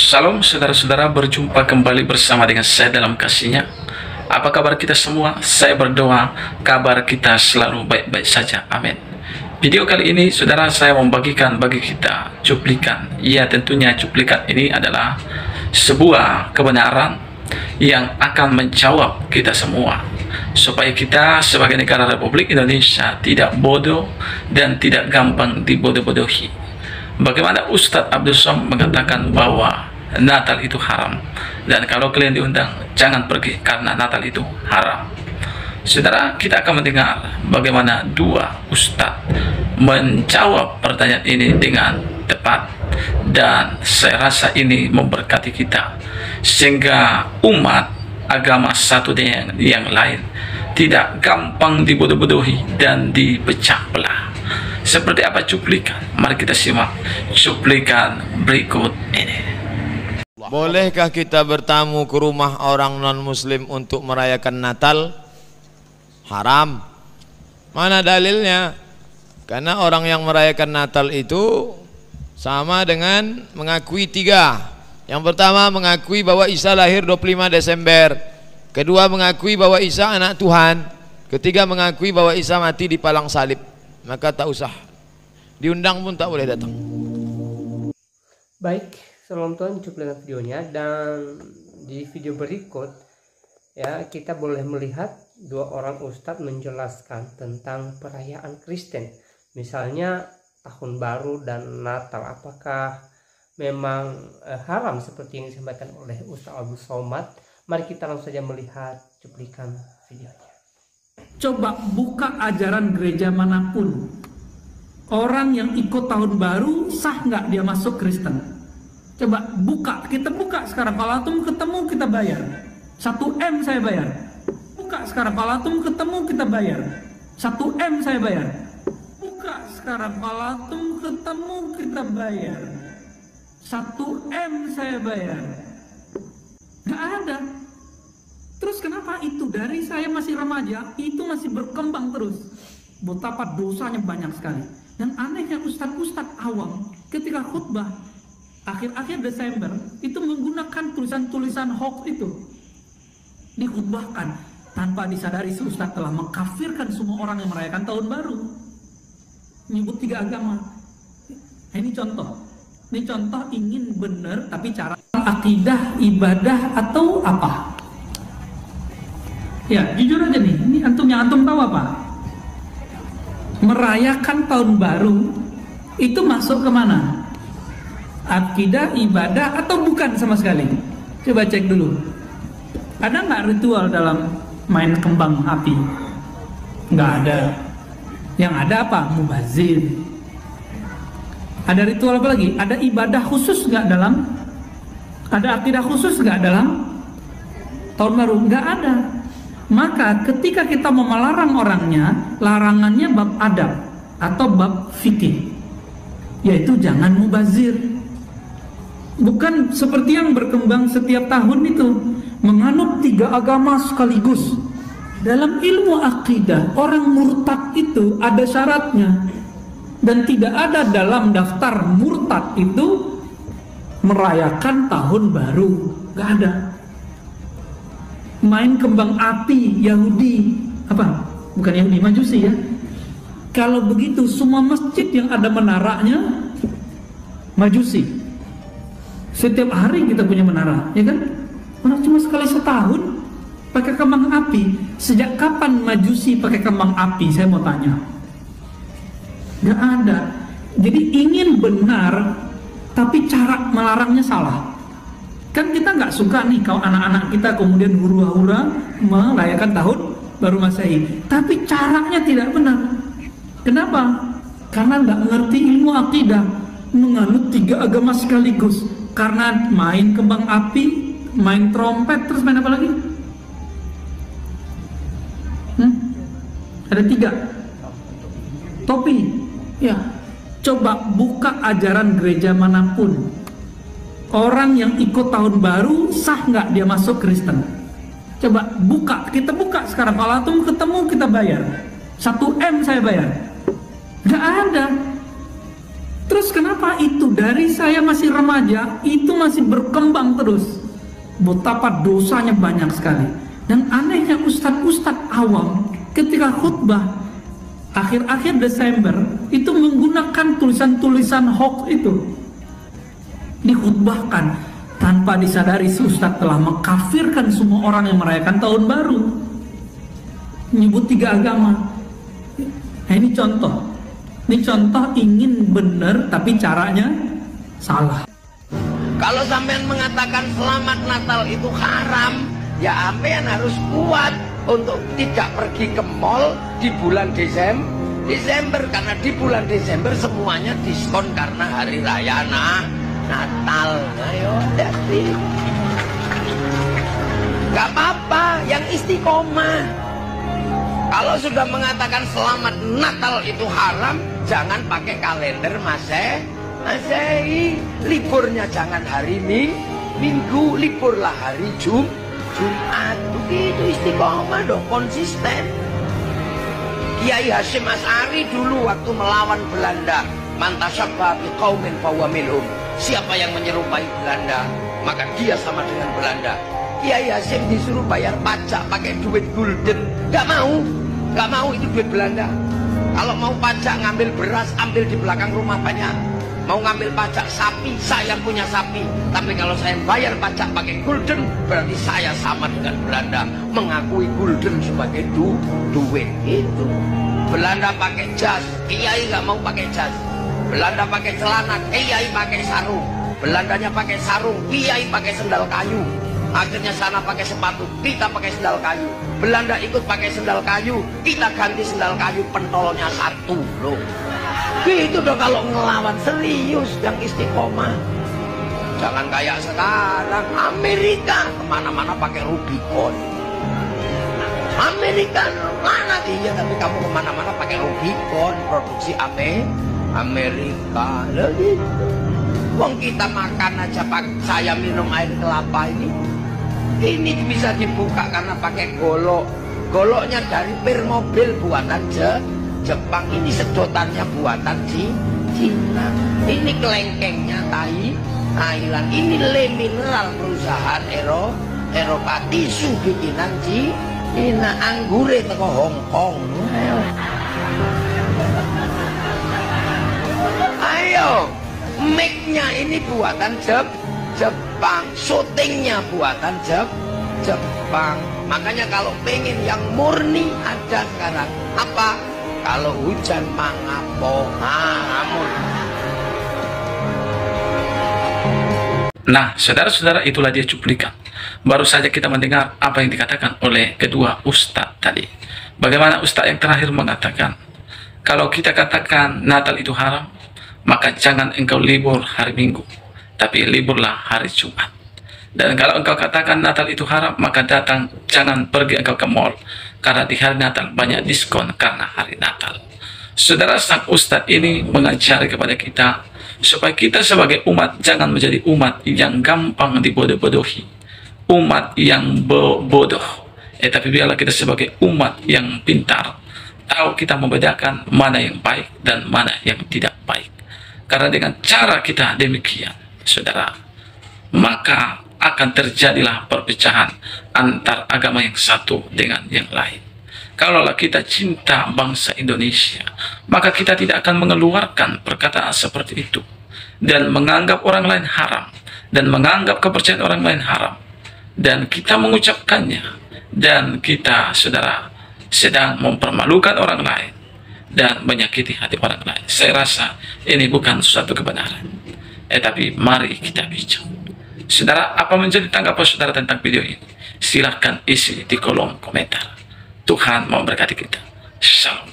Salam saudara-saudara, berjumpa kembali bersama dengan saya dalam kasihnya. Apa kabar kita semua? Saya berdoa kabar kita selalu baik-baik saja. Amin. Video kali ini saudara, saya membagikan bagi kita cuplikan. Ya, tentunya cuplikan ini adalah sebuah kebenaran yang akan menjawab kita semua, supaya kita sebagai negara Republik Indonesia tidak bodoh dan tidak gampang dibodoh-bodohi. Bagaimana Ustadz Abdul Somad mengatakan bahwa Natal itu haram, dan kalau kalian diundang jangan pergi karena Natal itu haram. Saudara, kita akan mendengar bagaimana dua Ustadz menjawab pertanyaan ini dengan tepat, dan saya rasa ini memberkati kita sehingga umat agama satu dengan yang lain tidak gampang dibodoh-bodohi dan dipecah belah. Seperti apa cuplikan? Mari kita simak cuplikan berikut ini. Bolehkah kita bertamu ke rumah orang non-muslim untuk merayakan Natal? Haram. Mana dalilnya? Karena orang yang merayakan Natal itu sama dengan mengakui tiga. Yang pertama mengakui bahwa Isa lahir 25 Desember. Kedua mengakui bahwa Isa anak Tuhan. Ketiga mengakui bahwa Isa mati di palang salib. Maka tak usah diundang pun tak boleh datang. Baik, salam Tuhan, cuplikan videonya. Dan di video berikut ya, kita boleh melihat dua orang ustadz menjelaskan tentang perayaan Kristen, misalnya tahun baru dan Natal. Apakah memang haram seperti yang disampaikan oleh Ustadz Abdul Somad? Mari kita langsung saja melihat cuplikan videonya. Coba buka ajaran gereja manapun, orang yang ikut tahun baru sah nggak dia masuk Kristen? Coba buka, kita buka sekarang. Palatum ketemu kita bayar 1 M, saya bayar. Buka sekarang Palatum ketemu kita bayar 1 M, saya bayar. Buka sekarang Palatum ketemu kita bayar 1 M, saya bayar. Nggak ada. Terus kenapa itu dari saya masih remaja itu masih berkembang terus? Betapa dosanya banyak sekali. Dan anehnya ustadz-ustadz awam ketika khutbah akhir-akhir Desember itu menggunakan tulisan-tulisan hoax itu, dikhutbahkan tanpa disadari si ustadz telah mengkafirkan semua orang yang merayakan tahun baru, menyebut 3 agama. Ini contoh. Ini contoh ingin benar tapi cara akidah, ibadah atau apa? Ya, jujur aja nih, ini antum tahu apa? Merayakan tahun baru itu masuk ke mana? Akidah, ibadah atau bukan sama sekali? Coba cek dulu. Ada nggak ritual dalam main kembang api? Nggak ada. Yang ada apa? Mubazir. Ada ritual apa lagi? Ada ibadah khusus nggak dalam? Ada akidah khusus nggak dalam tahun baru? Nggak ada. Maka ketika kita mau melarang orangnya, larangannya bab adab atau bab fikih, yaitu jangan mubazir. Bukan seperti yang berkembang setiap tahun itu, menganut 3 agama sekaligus. Dalam ilmu akidah, orang murtad itu ada syaratnya, dan tidak ada dalam daftar murtad itu merayakan tahun baru. Gak ada. Main kembang api Yahudi, apa? Bukan Yahudi, Majusi ya. Kalau begitu semua masjid yang ada menaranya Majusi. Setiap hari kita punya menara, ya kan? Mana cuma sekali setahun pakai kembang api. Sejak kapan Majusi pakai kembang api? Saya mau tanya. Gak ada. Jadi ingin benar, tapi cara melarangnya salah. Kan kita nggak suka nih kalau anak-anak kita kemudian hura-hura merayakan tahun baru Masehi, tapi caranya tidak benar. Kenapa? Karena nggak mengerti ilmu akidah, menganut 3 agama sekaligus. Karena main kembang api, main trompet, terus main apa lagi? Ada 3. Topi. Ya, coba buka ajaran gereja manapun, orang yang ikut tahun baru sah nggak dia masuk Kristen? Coba buka, kita buka sekarang. Palatum ketemu kita bayar 1 M, saya bayar. Nggak ada. Terus Terus kenapa itu dari saya masih remaja itu masih berkembang terus? Betapa dosanya banyak sekali. Dan anehnya ustadz-ustadz awam ketika khutbah akhir-akhir Desember itu menggunakan tulisan-tulisan hoax itu, dikhutbahkan tanpa disadari si ustadz telah mengkafirkan semua orang yang merayakan tahun baru, menyebut 3 agama. Nah, ini contoh ingin benar tapi caranya salah. Kalau sampean mengatakan selamat Natal itu haram, ya sampean harus kuat untuk tidak pergi ke mall di bulan Desember, karena di bulan Desember semuanya diskon karena hari raya Natal. Ayo, hati. Gak apa-apa, yang istiqomah. Kalau sudah mengatakan selamat Natal itu haram, jangan pakai kalender Masehi. Liburnya jangan hari Minggu, liburlah hari Jumat. Begitu, istiqomah dong, konsisten. Kiai Hasyim Asy'ari dulu waktu melawan Belanda, man tashabbaha biqaumin fahuwa minhum. Siapa yang menyerupai Belanda, maka dia sama dengan Belanda. Kiai Hasyim disuruh bayar pajak pakai duit gulden, gak mau itu duit Belanda. Kalau mau pajak ngambil beras, ambil di belakang rumah banyak. Mau ngambil pajak sapi, saya punya sapi. Tapi kalau saya bayar pajak pakai gulden, berarti saya sama dengan Belanda, mengakui gulden sebagai duit. Itu Belanda pakai jas, Kiai nggak mau pakai jas. Belanda pakai celana, Kiai pakai sarung. Belandanya pakai sarung, Kiai pakai sendal kayu. Akhirnya sana pakai sepatu, kita pakai sendal kayu. Belanda ikut pakai sendal kayu, kita ganti sendal kayu, pentolnya satu loh. Gitu dong kalau ngelawan, serius yang istiqomah. Jangan kayak sekarang Amerika kemana-mana pakai Rubicon. Amerika mana dia, tapi kamu kemana-mana pakai Rubicon, produksi Amerika. Loh gitu. Wong kita makan aja, saya minum air kelapa ini bisa dibuka karena pakai golok. Goloknya dari pir mobil buatan Jepang. Ini sedotannya buatan Cina. Ini kelengkengnya Thailand. Ini le mineral perusahaan Eropa. Tisu bikinan Cina. Anggure teko Hong Kong. Ayo. Mic-nya ini buatan Jepang, syutingnya buatan Jepang. Makanya kalau pengen yang murni ada sekarang apa? Kalau hujan mangapo, Nah, saudara-saudara, itulah dia cuplikan. Baru saja kita mendengar apa yang dikatakan oleh kedua ustadz tadi. Bagaimana ustadz yang terakhir mengatakan, kalau kita katakan Natal itu haram, maka jangan engkau libur hari Minggu, tapi liburlah hari Jumat. Dan kalau engkau katakan Natal itu haram, maka jangan pergi engkau ke mall, karena di hari Natal banyak diskon karena hari Natal. Saudara, sang ustadz ini mengajari kepada kita supaya kita sebagai umat jangan menjadi umat yang gampang dibodoh-bodohi, umat yang bodoh. Tapi biarlah kita sebagai umat yang pintar, tahu kita membedakan mana yang baik dan mana yang tidak baik. Karena dengan cara kita demikian, saudara, maka akan terjadilah perpecahan antar agama yang satu dengan yang lain. Kalaulah kita cinta bangsa Indonesia, maka kita tidak akan mengeluarkan perkataan seperti itu dan menganggap orang lain haram dan menganggap kepercayaan orang lain haram, dan kita mengucapkannya, dan kita, saudara, sedang mempermalukan orang lain dan menyakiti hati orang lain. Saya rasa ini bukan suatu kebenaran. Tapi mari kita bicara. Saudara, apa menjadi tanggapan saudara tentang video ini? Silahkan isi di kolom komentar. Tuhan memberkati kita. Shalom.